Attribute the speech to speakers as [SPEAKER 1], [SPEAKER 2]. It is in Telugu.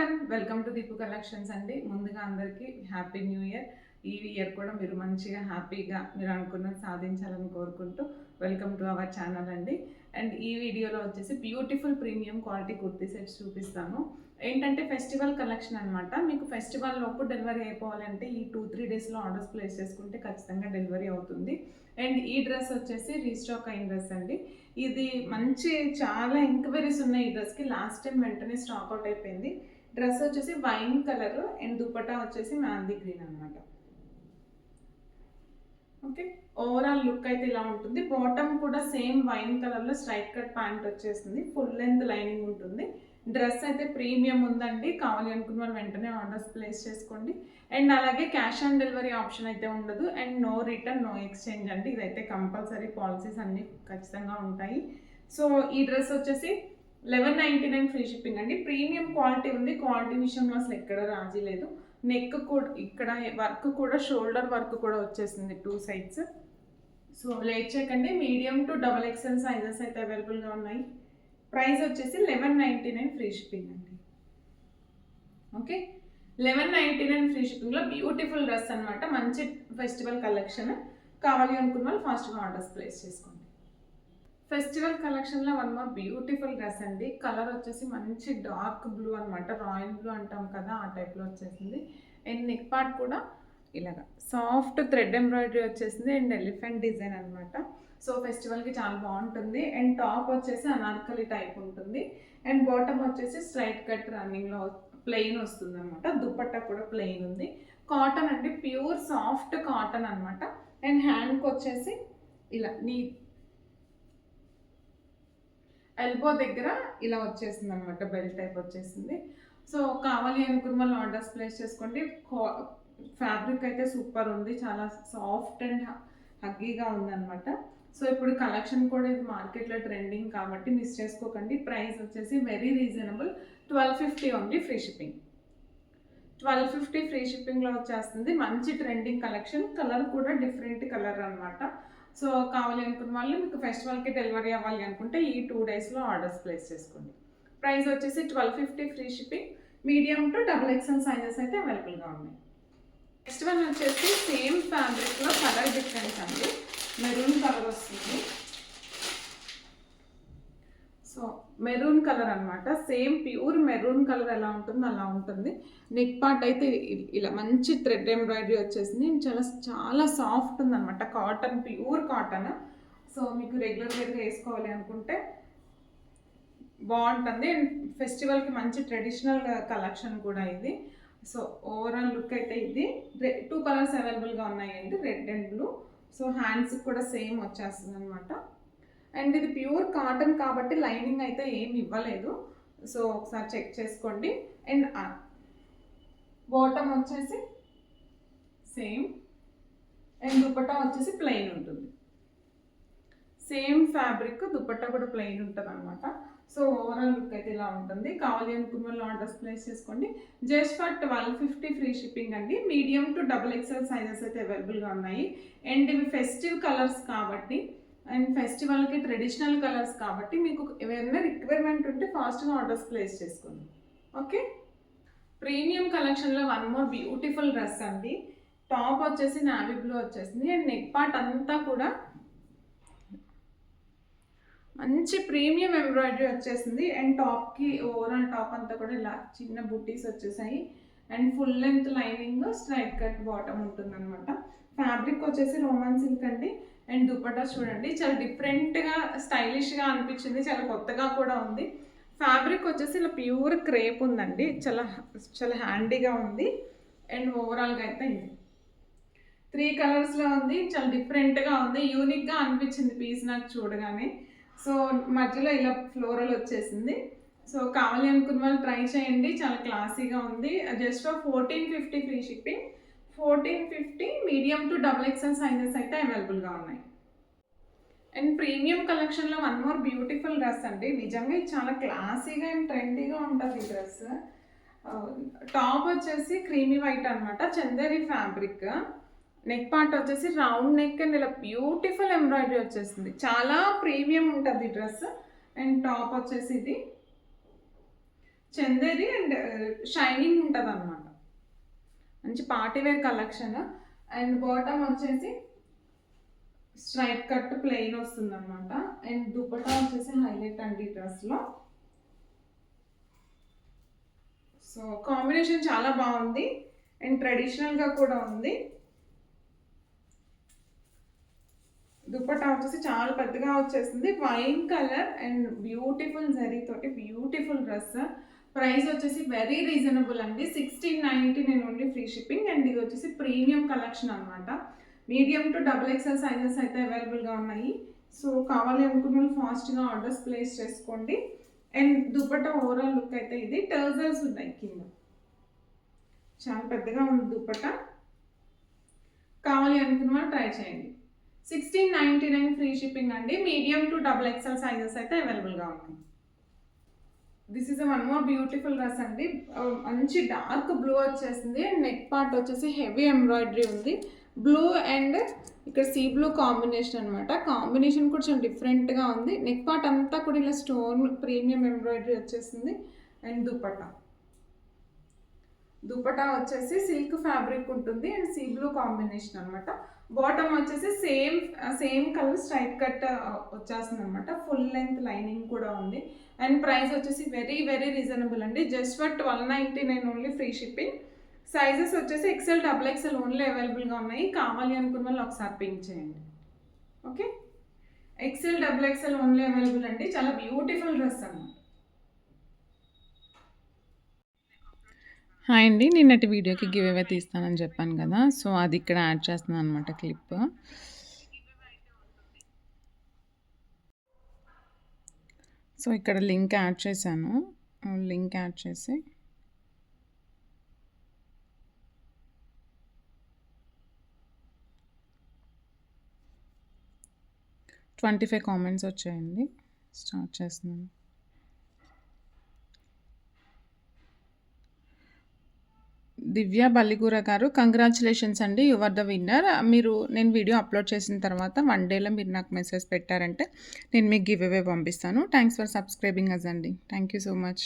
[SPEAKER 1] One welcome to Deepu collections అండి. ముందుగా అందరికీ హ్యాపీ న్యూ ఇయర్. ఈ ఇయర్ కూడా మీరు మంచిగా హ్యాపీగా మీరు అనుకున్నది సాధించాలని కోరుకుంటూ వెల్కమ్ టు అవర్ ఛానల్ అండి. అండ్ ఈ వీడియోలో వచ్చేసి beautiful premium quality kurti sets చూపిస్తాను. ఏంటంటే ఫెస్టివల్ కలెక్షన్ అనమాట. మీకు ఫెస్టివల్ లోపు డెలివరీ అయిపోవాలంటే ఈ 2-3 డేస్లో ఆర్డర్స్ ప్లేస్ చేసుకుంటే ఖచ్చితంగా డెలివరీ అవుతుంది. అండ్ ఈ డ్రెస్ వచ్చేసి రీస్టాక్ అయిన డ్రెస్ అండి. ఇది మంచి చాలా ఎంక్వైరీస్ ఉన్నాయి ఈ డ్రెస్కి. లాస్ట్ టైం వెంటనే స్టాక్ అవుట్ అయిపోయింది. డ్రెస్ వచ్చేసి వైన్ కలర్ అండ్ దుపట్టా వచ్చేసి మ్యాందీ గ్రీన్ అనమాట. ఓకే, ఓవరాల్ లుక్ అయితే ఇలా ఉంటుంది. బాటమ్ కూడా సేమ్ వైన్ కలర్లో స్ట్రైట్ కట్ ప్యాంట్ వచ్చేసింది. ఫుల్ లెంత్ లైనింగ్ ఉంటుంది. డ్రెస్ అయితే ప్రీమియం ఉందండి. కావాలి అనుకున్న వాళ్ళు వెంటనే ఆర్డర్స్ ప్లేస్ చేసుకోండి. అండ్ అలాగే క్యాష్ ఆన్ డెలివరీ ఆప్షన్ అయితే ఉండదు. And no return no exchange అండి. ఇదైతే కంపల్సరీ పాలసీస్ అన్నీ ఖచ్చితంగా ఉంటాయి. సో ఈ డ్రెస్ వచ్చేసి 1199 ఫ్రీ షిప్పింగ్ అండి. ప్రీమియం క్వాలిటీ ఉంది. క్వాలిటీ విషయంలో అసలు ఎక్కడ రాజీ లేదు. నెక్ కూడా ఇక్కడ వర్క్ కూడా షోల్డర్ వర్క్ కూడా వచ్చేసింది 2 సైడ్స్. సో లేట్ చేయకండి. మీడియం టు XXL సైజెస్ అయితే అవైలబుల్గా ఉన్నాయి. ప్రైస్ వచ్చేసి 1199 ఫ్రీ షిప్పింగ్ అండి. ఓకే, 1199 ఫ్రీ షిప్పింగ్లో బ్యూటిఫుల్ డ్రెస్ అనమాట. మంచి ఫెస్టివల్ కలెక్షన్. కావాలి అనుకున్న వాళ్ళు ఫాస్ట్గా ఆర్డర్స్ ప్లేస్ చేసుకోండి. ఫెస్టివల్ కలెక్షన్లో వన్ మోర్ బ్యూటిఫుల్ డ్రెస్ అండి. కలర్ వచ్చేసి మంచి డార్క్ బ్లూ అనమాట. రాయల్ బ్లూ అంటాం కదా, ఆ టైప్లో వచ్చేసింది. అండ్ నెక్ పార్ట్ కూడా ఇలాగా సాఫ్ట్ థ్రెడ్ ఎంబ్రాయిడరీ వచ్చేసింది. అండ్ ఎలిఫెంట్ డిజైన్ అనమాట. సో ఫెస్టివల్కి చాలా బాగుంటుంది. అండ్ టాప్ వచ్చేసి అనార్కలి టైప్ ఉంటుంది. అండ్ బాటమ్ వచ్చేసి స్ట్రైట్ కట్ రన్నింగ్లో ప్లెయిన్ వస్తుంది అనమాట. దుపట్టా కూడా ప్లెయిన్ ఉంది. కాటన్ అండి, ప్యూర్ సాఫ్ట్ కాటన్ అనమాట. అండ్ హ్యాండ్కి వచ్చేసి ఇలా ఎల్బో దగ్గర ఇలా వచ్చేసింది అనమాట. బెల్ట్ టైప్ వచ్చేసింది. సో కావాలి అనుకున్న వాళ్ళు ఆర్డర్స్ ప్లేస్ చేసుకోండి. ఫ్యాబ్రిక్ అయితే సూపర్ ఉంది. చాలా సాఫ్ట్ అండ్ హగ్గీగా ఉందన్నమాట. సో ఇప్పుడు కలెక్షన్ కూడా ఇది మార్కెట్లో ట్రెండింగ్ కాబట్టి మిస్ చేసుకోకండి. ప్రైస్ వచ్చేసి very reasonable. 1250 only free shipping. 1250 free షిప్పింగ్లో వచ్చేస్తుంది. మంచి ట్రెండింగ్ కలెక్షన్. కలర్ కూడా డిఫరెంట్ కలర్ అనమాట. సో కావాలి అనుకున్న వాళ్ళు మీకు ఫెస్టివల్కి డెలివరీ అవ్వాలి అనుకుంటే ఈ 2 డేస్లో ఆర్డర్స్ ప్లేస్ చేసుకోండి. ప్రైస్ వచ్చేసి 1250 free shipping. Medium to XXL sizes అయితే అవైలబుల్గా ఉన్నాయి. నెక్స్ట్ వన్ వచ్చేసి సేమ్ ఫ్యాబ్రిక్లో కలర్ డిఫరెన్స్ అండి. మెరూన్ కలర్ వస్తుంది. సో మెరూన్ కలర్ అనమాట. సేమ్ ప్యూర్ మెరూన్ కలర్ ఎలా ఉంటుందో అలా ఉంటుంది. నెక్ పార్ట్ అయితే ఇలా మంచి థ్రెడ్ ఎంబ్రాయిడరీ వచ్చేసింది. చాలా చాలా సాఫ్ట్ ఉందన్నమాట. Cotton, pure cotton. సో మీకు రెగ్యులర్ వేర్గా వేసుకోవాలి అనుకుంటే బాగుంటుంది. అండ్ ఫెస్టివల్కి మంచి ట్రెడిషనల్ కలెక్షన్ కూడా ఇది. సో ఓవరాల్ లుక్ అయితే ఇది 2 కలర్స్ అవైలబుల్గా ఉన్నాయండి, red and blue. So hands కూడా సేమ్ వచ్చేస్తుంది అనమాట. అండ్ ఇది ప్యూర్ కాటన్ కాబట్టి లైనింగ్ అయితే ఏమి ఇవ్వలేదు. సో ఒకసారి చెక్ చేసుకోండి. అండ్ బాటమ్ వచ్చేసి సేమ్. అండ్ దుపట్టా వచ్చేసి ప్లెయిన్ ఉంటుంది. సేమ్ ఫ్యాబ్రిక్, దుపట్టా కూడా ప్లెయిన్ ఉంటుంది అనమాట. సో ఓవరాల్ లుక్ అయితే ఇలా ఉంటుంది. కావాలి అనుకున్న వాళ్ళు ఆర్డర్స్ ప్లేస్ చేసుకోండి. జస్ట్ ఫర్ 1250 ఫ్రీ షిప్పింగ్ అండి. మీడియం టు XXL సైజెస్ అయితే అవైలబుల్గా ఉన్నాయి. అండ్ ఇవి ఫెస్టివ్ కలర్స్ కాబట్టి అండ్ ఫెస్టివల్కి ట్రెడిషనల్ కలర్స్ కాబట్టి మీకు ఏమైనా రిక్వైర్మెంట్ ఉంటే ఫాస్ట్గా ఆర్డర్స్ ప్లేస్ చేసుకోండి. ఓకే, ప్రీమియం కలెక్షన్లో వన్ మోర్ బ్యూటిఫుల్ డ్రెస్ అండి. టాప్ వచ్చేసి నావీ బ్లూ వచ్చేసింది. అండ్ నెక్ పార్ట్ అంతా కూడా మంచి ప్రీమియం ఎంబ్రాయిడరీ వచ్చేసింది. అండ్ టాప్కి ఓవరాల్ టాప్ అంతా కూడా ఇలా చిన్న బుట్టీస్ వచ్చేసాయి. And full length lining, straight cut bottom ఉంటుంది అనమాట. ఫ్యాబ్రిక్ వచ్చేసి రోమన్ సిల్క్ అండి. అండ్ దుపట్టా చూడండి, చాలా డిఫరెంట్గా స్టైలిష్గా అనిపించింది. చాలా కొత్తగా కూడా ఉంది. ఫ్యాబ్రిక్ వచ్చేసి ఇలా ప్యూర్ క్రేప్ ఉందండి. చాలా చాలా హ్యాండీగా ఉంది. అండ్ ఓవరాల్గా అయితే ఇది 3 కలర్స్లో ఉంది. చాలా డిఫరెంట్గా ఉంది. యూనిక్గా అనిపించింది పీస్ నాకు చూడగానే. సో మధ్యలో ఇలా ఫ్లోరల్ వచ్చేసింది. సో కావాలి అనుకున్న వాళ్ళు ట్రై చేయండి. చాలా క్లాసీగా ఉంది. Just 1450 free shipping. 1450 medium to XXL sizes అయితే అవైలబుల్గా ఉన్నాయి. అండ్ ప్రీమియం కలెక్షన్లో వన్ మోర్ బ్యూటిఫుల్ డ్రెస్ అండి. నిజంగా ఇది చాలా క్లాసీగా అండ్ ట్రెండీగా ఉంటుంది ఈ డ్రెస్. టాప్ వచ్చేసి క్రీమీ వైట్ అనమాట, చందేరి ఫ్యాబ్రిక్. నెక్ పార్ట్ వచ్చేసి రౌండ్ నెక్ అండ్ ఇలా బ్యూటిఫుల్ ఎంబ్రాయిడరీ వచ్చేసింది. చాలా ప్రీమియం ఉంటుంది ఈ డ్రెస్. అండ్ టాప్ వచ్చేసి ఇది చందేరి అండ్ షైనింగ్ ఉంటుంది అనమాట. మంచి party wear collection. And bottom వచ్చేసి స్ట్రైట్ కట్ ప్లెయిన్ వస్తుంది అనమాట. అండ్ దుపట్టా వచ్చేసి హైలైట్ అండి డ్రెస్లో. సో కాంబినేషన్ చాలా బాగుంది అండ్ ట్రెడిషనల్గా కూడా ఉంది. దుపట్టా వచ్చేసి చాలా పెద్దగా వచ్చేసింది, wine colour and beautiful zari తోటి బ్యూటిఫుల్ డ్రెస్. ప్రైస్ వచ్చేసి వెరీ రీజనబుల్ అండి, 1699 ఓన్లీ ఫ్రీ షిప్పింగ్. అండ్ ఇది వచ్చేసి ప్రీమియం కలెక్షన్ అనమాట. మీడియం టు XXL సైజెస్ అయితే అవైలబుల్గా ఉన్నాయి. సో కావాలి అనుకున్న వాళ్ళు ఫాస్ట్గా ఆర్డర్స్ ప్లేస్ చేసుకోండి. అండ్ దుపట్టా ఓవరాల్ లుక్ అయితే ఇది. టర్జల్స్ ఉన్నాయి కింద, చాలా పెద్దగా ఉంది దుపట్టా. కావాలి అనుకున్న వాళ్ళు ట్రై చేయండి. 1699 ఫ్రీ షిప్పింగ్ అండి. మీడియం టు XXL సైజెస్ అయితే అవైలబుల్గా ఉన్నాయి. This is one more beautiful dress అండి. మంచి డార్క్ బ్లూ వచ్చేసింది అండ్ నెక్ పార్ట్ వచ్చేసి హెవీ ఎంబ్రాయిడరీ ఉంది. బ్లూ అండ్ ఇక్కడ సీ బ్లూ కాంబినేషన్ అనమాట. కాంబినేషన్ కూడా చాలా డిఫరెంట్గా ఉంది. నెక్ పార్ట్ అంతా కూడా ఇలా స్టోన్ ప్రీమియం ఎంబ్రాయిడరీ వచ్చేసింది. అండ్ దుపట్టా వచ్చేసి సిల్క్ ఫ్యాబ్రిక్ ఉంటుంది అండ్ సీ బ్లూ కాంబినేషన్ అనమాట. బాటమ్ వచ్చేసి సేమ్ కలర్ స్ట్రైట్ కట్ వచ్చేస్తుంది అనమాట. ఫుల్ లెంత్ లైనింగ్ కూడా ఉంది. అండ్ ప్రైస్ వచ్చేసి వెరీ వెరీ రీజనబుల్ అండి, just for 1299 only free shipping. Sizes వచ్చేసి XL XXL ఓన్లీ అవైలబుల్గా ఉన్నాయి. కావాలి అనుకున్న వాళ్ళు ఒకసారి పింక్ చేయండి. Okay, XL XXL only available అండి. చాలా బ్యూటిఫుల్ డ్రెస్ అన్నమాట.
[SPEAKER 2] హాయ్ అండి, నిన్నటి వీడియోకి గివ్ అవే తీస్తానని చెప్పాను కదా, సో అది ఇక్కడ యాడ్ చేస్తున్నాను అనమాట క్లిప్. సో ఇక్కడ లింక్ యాడ్ చేశాను. లింక్ యాడ్ చేసి ట్వంటీ 25 కామెంట్స్ వచ్చాయండి. స్టార్ట్ చేస్తున్నాను. దివ్య బల్లిగూర గారు, కంగ్రాచులేషన్స్ అండి, యు ఆర్ ద విన్నర్. నేను వీడియో అప్లోడ్ చేసిన తర్వాత 1 డేలో మీరు నాకు మెసేజ్ పెట్టారంటే నేను మీకు గివ్ అవే పంపిస్తాను. థ్యాంక్స్ ఫర్ సబ్స్క్రైబింగ్ అస్ అండి. Thank you so much.